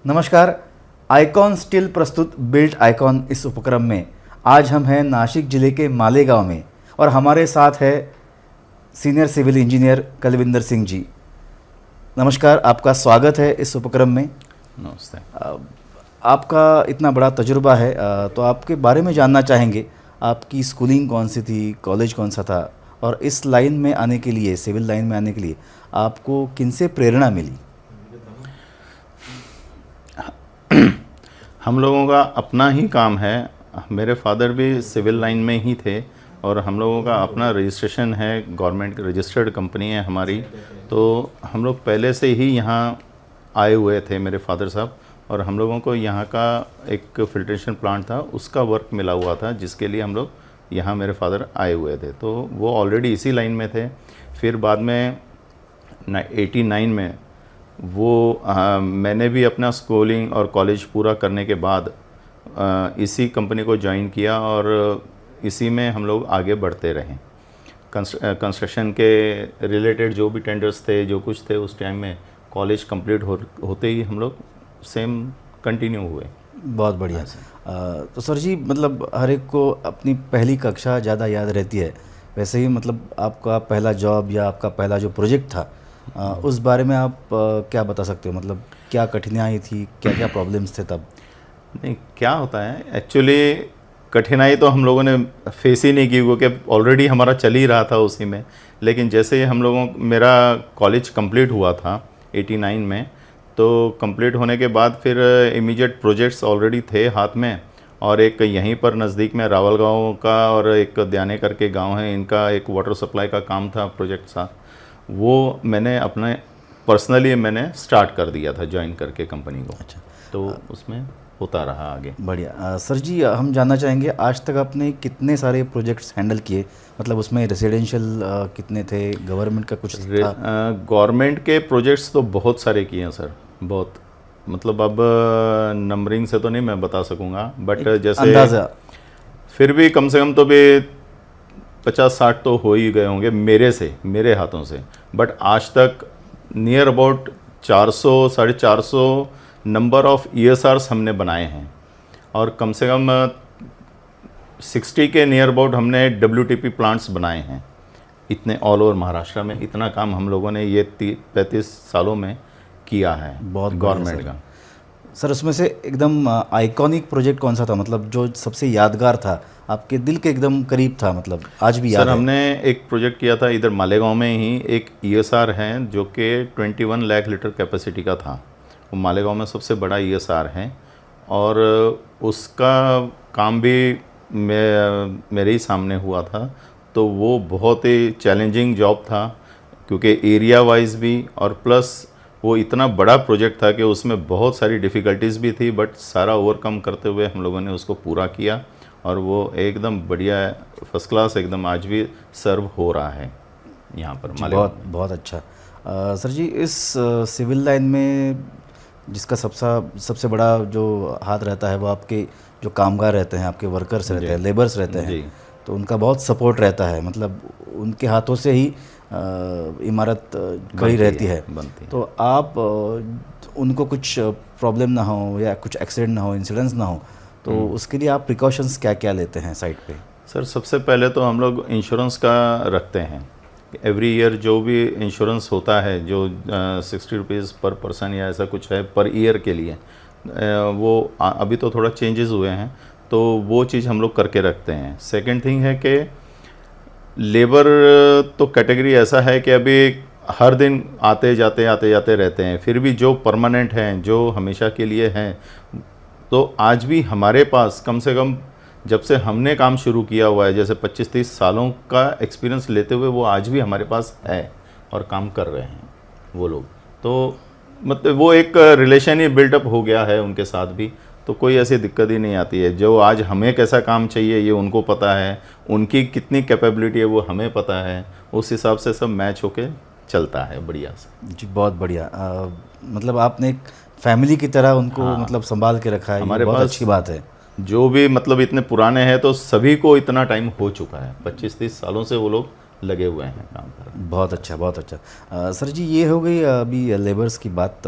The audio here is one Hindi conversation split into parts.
नमस्कार। आइकॉन स्टील प्रस्तुत बिल्ट आइकॉन इस उपक्रम में आज हम हैं नासिक जिले के मालेगांव में और हमारे साथ है senior civil engineer Kalwinder Singh ji. नमस्कार, आपका स्वागत है इस उपक्रम में। नमस्ते। आपका इतना बड़ा तजुर्बा है, तो आपके बारे में जानना चाहेंगे। आपकी स्कूलिंग कौन सी थी, कॉलेज कौन सा था, और इस लाइन में आने के लिए, सिविल लाइन में आने के लिए आपको किनसे प्रेरणा मिली? हम लोगों का अपना ही काम है। मेरे फादर भी सिविल लाइन में ही थे और हम लोगों का अपना रजिस्ट्रेशन है, गवर्नमेंट रजिस्टर्ड कंपनी है हमारी। तो हम लोग पहले से ही यहाँ आए हुए थे, मेरे फादर साहब, और हम लोगों को यहाँ का एक फिल्ट्रेशन प्लांट था, उसका वर्क मिला हुआ था, जिसके लिए हम लोग यहाँ मेरे फादर आए हुए थे। तो वो ऑलरेडी इसी लाइन में थे। फिर बाद में 89 में मैंने भी अपना स्कूलिंग और कॉलेज पूरा करने के बाद इसी कंपनी को ज्वाइन किया और इसी में हम लोग आगे बढ़ते रहे। कंस्ट्रक्शन के रिलेटेड जो भी टेंडर्स थे, जो कुछ थे, उस टाइम में कॉलेज कंप्लीट होते ही हम लोग सेम कंटिन्यू हुए। बहुत बढ़िया। तो सर जी, मतलब हर एक को अपनी पहली कक्षा ज़्यादा याद रहती है, वैसे ही मतलब आपका पहला जॉब या आपका पहला जो प्रोजेक्ट था, उस बारे में आप क्या बता सकते हो? मतलब क्या कठिनाई थी, क्या क्या प्रॉब्लम्स थे तब? नहीं, क्या होता है एक्चुअली, कठिनाई तो हम लोगों ने फेस ही नहीं की, क्योंकि ऑलरेडी हमारा चल ही रहा था उसी में। लेकिन जैसे ही मेरा कॉलेज कंप्लीट हुआ था 89 में, तो कंप्लीट होने के बाद फिर इमीडिएट प्रोजेक्ट्स ऑलरेडी थे हाथ में। और एक यहीं पर नज़दीक में रावल गांव का और एक द्याने करके गांव है, इनका एक वाटर सप्लाई का काम था, प्रोजेक्ट सा। वो मैंने अपने पर्सनली मैंने स्टार्ट कर दिया था, ज्वाइन करके कंपनी को। अच्छा, तो उसमें होता रहा आगे। बढ़िया। सर जी, हम जानना चाहेंगे आज तक आपने कितने सारे प्रोजेक्ट्स हैंडल किए? मतलब उसमें रेसिडेंशियल कितने थे, गवर्नमेंट का कुछ था? गवर्नमेंट के प्रोजेक्ट्स तो बहुत सारे किए हैं सर, बहुत। मतलब अब नंबरिंग से तो नहीं मैं बता सकूंगा, बट जैसे अंदाज़ा फिर भी कम से कम तो भी 50-60 तो हो ही गए होंगे मेरे हाथों से। बट आज तक near about 400-450 number of ESRs हमने बनाए हैं, और कम से कम 60 के नियर अबाउट हमने WTP प्लांट्स बनाए हैं। इतने ऑल ओवर महाराष्ट्र में इतना काम हम लोगों ने ये 35 सालों में किया है, बहुत गवर्नमेंट का। सर, उसमें से एकदम आइकॉनिक प्रोजेक्ट कौन सा था, मतलब जो सबसे यादगार था, आपके दिल के एकदम करीब था, मतलब आज भी याद सर, है? हमने एक प्रोजेक्ट किया था इधर मालेगांव में ही। एक ESR है जो कि 21 लाख लीटर कैपेसिटी का था। वो मालेगांव में सबसे बड़ा ESR है, और उसका काम भी मेरे ही सामने हुआ था। तो वो बहुत ही चैलेंजिंग जॉब था, क्योंकि एरिया वाइज भी, और प्लस वो इतना बड़ा प्रोजेक्ट था कि उसमें बहुत सारी डिफ़िकल्टीज़ भी थी, बट सारा ओवरकम करते हुए हम लोगों ने उसको पूरा किया, और वो एकदम बढ़िया, फर्स्ट क्लास एकदम आज भी सर्व हो रहा है यहाँ पर मालेगांव। बहुत बहुत अच्छा। सर जी, इस सिविल लाइन में जिसका सबसे बड़ा जो हाथ रहता है, वो आपके जो कामगार रहते हैं, आपके वर्कर्स रहते हैं, लेबर्स रहते हैं, तो उनका बहुत सपोर्ट रहता है। मतलब उनके हाथों से ही इमारत खड़ी रहती है। तो आप उनको कुछ प्रॉब्लम ना हो या कुछ एक्सीडेंट ना हो, इंसिडेंट्स ना हो, तो उसके लिए आप प्रिकॉशंस क्या क्या लेते हैं साइट पे? सर, सबसे पहले तो हम लोग इंश्योरेंस का रखते हैं। एवरी ईयर जो भी इंश्योरेंस होता है, जो 60 रुपीज़ पर पर्सन या ऐसा कुछ है पर ईयर के लिए, वो अभी तो थोड़ा चेंजेस हुए हैं, तो वो चीज़ हम लोग करके रखते हैं। सेकंड थिंग है कि लेबर तो कैटेगरी ऐसा है कि अभी हर दिन आते जाते रहते हैं। फिर भी जो परमानेंट हैं, जो हमेशा के लिए हैं, तो आज भी हमारे पास कम से कम जब से हमने काम शुरू किया हुआ है, जैसे 25-30 सालों का एक्सपीरियंस लेते हुए, वो आज भी हमारे पास है और काम कर रहे हैं वो लोग। तो मतलब वो एक रिलेशन ही बिल्टअप हो गया है उनके साथ भी, तो कोई ऐसी दिक्कत ही नहीं आती है। जो आज हमें कैसा काम चाहिए ये उनको पता है, उनकी कितनी कैपेबिलिटी है वो हमें पता है, उस हिसाब से सब मैच होके चलता है बढ़िया से। जी, बहुत बढ़िया। मतलब आपने एक फैमिली की तरह उनको मतलब संभाल के रखा है, हमारे बहुत पास अच्छी बात है। जो भी मतलब इतने पुराने हैं, तो सभी को इतना टाइम हो चुका है, 25-30 सालों से वो लोग लगे हुए हैं काम कर रहे हैं। बहुत अच्छा, बहुत अच्छा। सर जी, ये हो गई अभी लेबर्स की बात।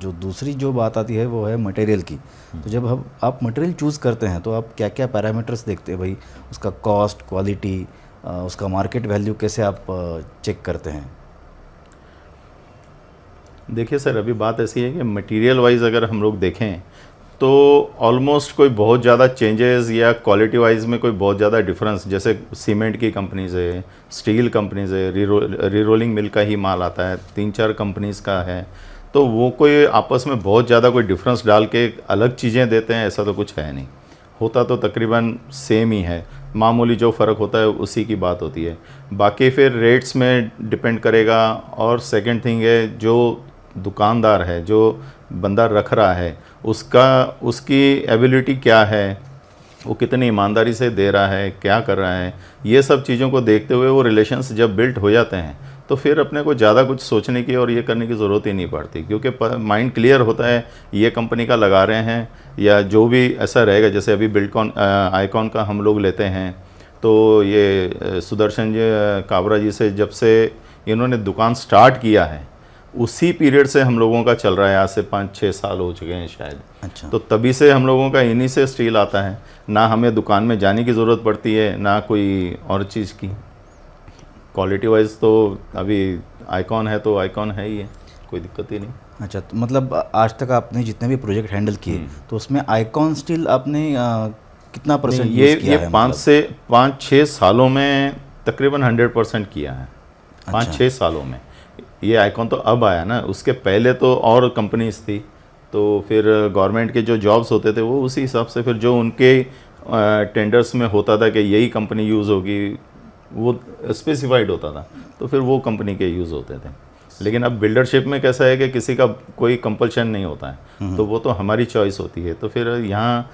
जो दूसरी जो बात आती है वो है मटेरियल की। तो जब हम आप मटेरियल चूज़ करते हैं तो आप क्या क्या पैरामीटर्स देखते हैं भाई? उसका कॉस्ट, क्वालिटी, उसका मार्केट वैल्यू कैसे आप चेक करते हैं? देखिए सर, अभी बात ऐसी है कि मटेरियल वाइज अगर हम लोग देखें तो ऑलमोस्ट कोई बहुत ज़्यादा चेंजेस या क्वालिटी वाइज में कोई बहुत ज़्यादा डिफरेंस, जैसे सीमेंट की कंपनीज़ है, स्टील कंपनीज़ है, रीरोलिंग मिल का ही माल आता है, 3-4 कंपनीज़ का है, तो वो कोई आपस में बहुत ज़्यादा कोई डिफरेंस डाल के अलग चीज़ें देते हैं ऐसा तो कुछ है नहीं। होता तो तकरीबन सेम ही है, मामूली जो फ़र्क होता है उसी की बात होती है। बाकी फिर रेट्स में डिपेंड करेगा। और सेकंड थिंग है, जो दुकानदार है, जो बंदा रख रहा है, उसकी एबिलिटी क्या है, वो कितनी ईमानदारी से दे रहा है, क्या कर रहा है, ये सब चीज़ों को देखते हुए वो रिलेशंस जब बिल्ट हो जाते हैं तो फिर अपने को ज़्यादा कुछ सोचने की और ये करने की ज़रूरत ही नहीं पड़ती, क्योंकि माइंड क्लियर होता है ये कंपनी का लगा रहे हैं या जो भी ऐसा रहेगा। जैसे अभी बिल्डकॉन आईकॉन का हम लोग लेते हैं, तो ये सुदर्शन जी काबरा जी से जब से इन्होंने दुकान स्टार्ट किया है उसी पीरियड से हम लोगों का चल रहा है, आज से 5-6 साल हो चुके हैं शायद। अच्छा। तो तभी से हम लोगों का इन्हीं से स्टील आता है, ना हमें दुकान में जाने की ज़रूरत पड़ती है ना कोई और चीज़ की। क्वालिटी वाइज तो अभी आईकॉन है तो आईकॉन है ही है, कोई दिक्कत ही नहीं। अच्छा, तो मतलब आज तक आपने जितने भी प्रोजेक्ट हैंडल किए तो उसमें आईकॉन स्टील आपने कितना परसेंट यूज़ किया है? ये 5-6 सालों में तकरीबन 100% किया है। 5-6 सालों में। ये आईकॉन तो अब आया ना, उसके पहले तो और कंपनीज थी, तो फिर गवर्नमेंट के जो जॉब्स होते थे वो उसी हिसाब से फिर जो उनके टेंडर्स में होता था कि यही कंपनी यूज़ होगी, वो स्पेसिफाइड होता था, तो फिर वो कंपनी के यूज़ होते थे। लेकिन अब बिल्डरशिप में कैसा है कि किसी का कोई कंपल्शन नहीं होता है, तो वो तो हमारी चॉइस होती है। तो फिर यहाँ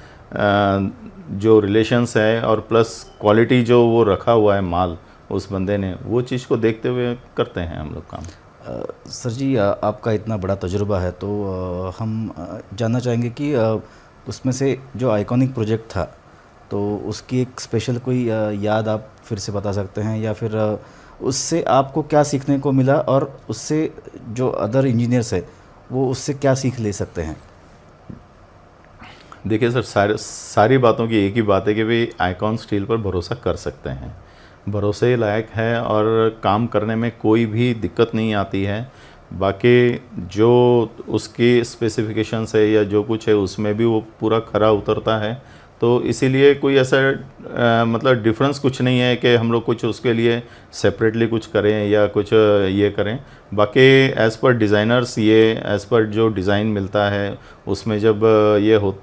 जो रिलेशंस है और प्लस क्वालिटी जो वो रखा हुआ है माल उस बंदे ने, वो चीज़ को देखते हुए करते हैं हम लोग काम। सर जी, आपका इतना बड़ा तजुर्बा है तो हम जानना चाहेंगे कि उसमें से जो आइकॉनिक प्रोजेक्ट था तो उसकी एक स्पेशल कोई याद आप फिर से बता सकते हैं, या फिर उससे आपको क्या सीखने को मिला और उससे जो अदर इंजीनियर्स है वो उससे क्या सीख ले सकते हैं? देखिए सर, सारी बातों की एक ही बात है कि भाई आईकॉन स्टील पर भरोसा कर सकते हैं, भरोसे लायक है और काम करने में कोई भी दिक्कत नहीं आती है। बाकी जो उसकी स्पेसिफिकेशंस है या जो कुछ है उसमें भी वो पूरा खरा उतरता है, तो इसीलिए कोई ऐसा मतलब डिफरेंस कुछ नहीं है कि हम लोग कुछ उसके लिए सेपरेटली कुछ करें या कुछ ये करें। बाकी एज़ पर डिज़ाइनर्स, ये एज़ पर जो डिज़ाइन मिलता है उसमें जब ये हो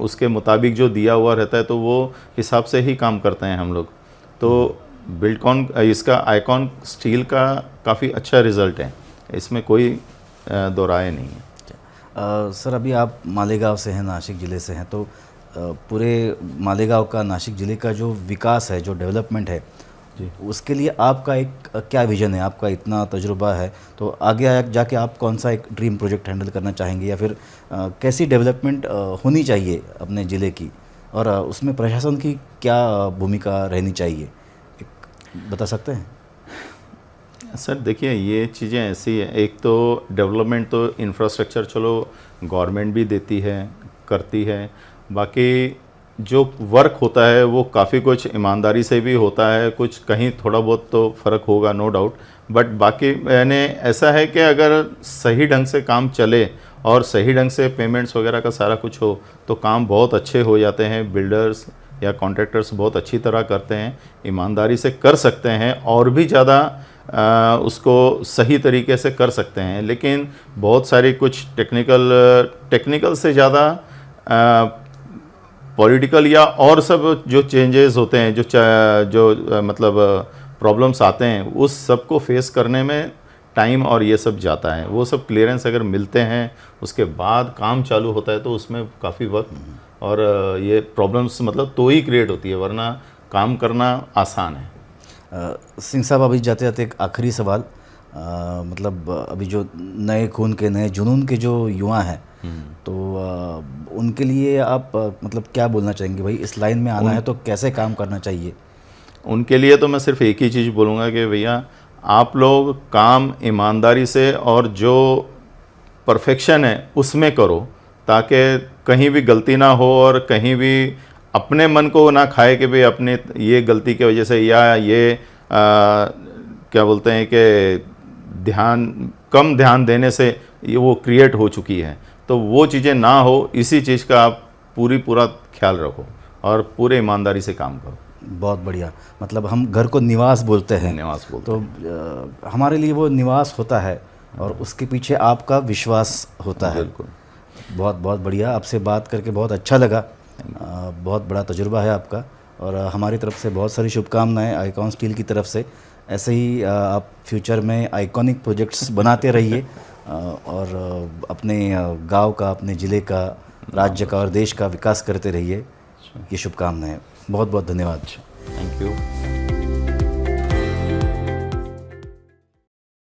उसके मुताबिक जो दिया हुआ रहता है तो वो हिसाब से ही काम करते हैं हम लोग। तो बिल्डकॉन इसका आईकॉन स्टील का काफ़ी अच्छा रिज़ल्ट है, इसमें कोई दो राय नहीं है। सर, अभी आप मालेगांव से हैं, नासिक ज़िले से हैं, तो पूरे मालेगांव का, नासिक ज़िले का जो विकास है, जो डेवलपमेंट है जी, उसके लिए आपका एक क्या विज़न है? आपका इतना तजुर्बा है तो आगे जाके आप कौन सा एक ड्रीम प्रोजेक्ट हैंडल करना चाहेंगे, या फिर कैसी डेवलपमेंट होनी चाहिए अपने ज़िले की, और उसमें प्रशासन की क्या भूमिका रहनी चाहिए, बता सकते हैं? सर देखिए, ये चीज़ें ऐसी है, एक तो डेवलपमेंट तो इंफ्रास्ट्रक्चर चलो गवर्नमेंट भी देती है, करती है, बाकी जो वर्क होता है वो काफ़ी कुछ ईमानदारी से भी होता है, कुछ कहीं थोड़ा बहुत तो फ़र्क होगा नो डाउट, बट बाकी मैंने ऐसा है कि अगर सही ढंग से काम चले और सही ढंग से पेमेंट्स वगैरह का सारा कुछ हो तो काम बहुत अच्छे हो जाते हैं। बिल्डर्स या कॉन्ट्रैक्टर्स बहुत अच्छी तरह करते हैं, ईमानदारी से कर सकते हैं और भी ज़्यादा उसको सही तरीके से कर सकते हैं। लेकिन बहुत सारी कुछ टेक्निकल से ज़्यादा पॉलिटिकल या और सब जो चेंजेस होते हैं, जो मतलब प्रॉब्लम्स आते हैं, उस सब को फेस करने में टाइम और ये सब जाता है। वो सब क्लियरेंस अगर मिलते हैं उसके बाद काम चालू होता है तो उसमें काफ़ी वक्त और ये प्रॉब्लम्स मतलब तो ही क्रिएट होती है, वरना काम करना आसान है। सिंह साहब, अभी जाते जाते एक आखिरी सवाल, मतलब अभी जो नए खून के, नए जुनून के जो युवा हैं तो उनके लिए आप मतलब क्या बोलना चाहेंगे? भाई इस लाइन में आना है तो कैसे काम करना चाहिए? उनके लिए तो मैं सिर्फ एक ही चीज़ बोलूँगा कि भैया आप लोग काम ईमानदारी से और जो परफेक्शन है उसमें करो, ताकि कहीं भी गलती ना हो और कहीं भी अपने मन को ना खाए कि भाई अपने ये गलती की वजह से या ये क्या बोलते हैं कि कम ध्यान देने से ये वो क्रिएट हो चुकी है। तो वो चीज़ें ना हो, इसी चीज़ का आप पूरा ख्याल रखो और पूरे ईमानदारी से काम करो। बहुत बढ़िया। मतलब हम घर को निवास बोलते हैं, निवास बोलते तो हमारे लिए वो निवास होता है और उसके पीछे आपका विश्वास होता है। बिल्कुल। बहुत बहुत बढ़िया, आपसे बात करके बहुत अच्छा लगा। बहुत बड़ा तजुर्बा है आपका और हमारी तरफ से बहुत सारी शुभकामनाएं आइकॉन स्टील की तरफ से। ऐसे ही आप फ्यूचर में आइकॉनिक प्रोजेक्ट्स बनाते रहिए और अपने गांव का, अपने ज़िले का, राज्य का और देश का विकास करते रहिए। ये शुभकामनाएं। बहुत बहुत धन्यवाद। Thank you.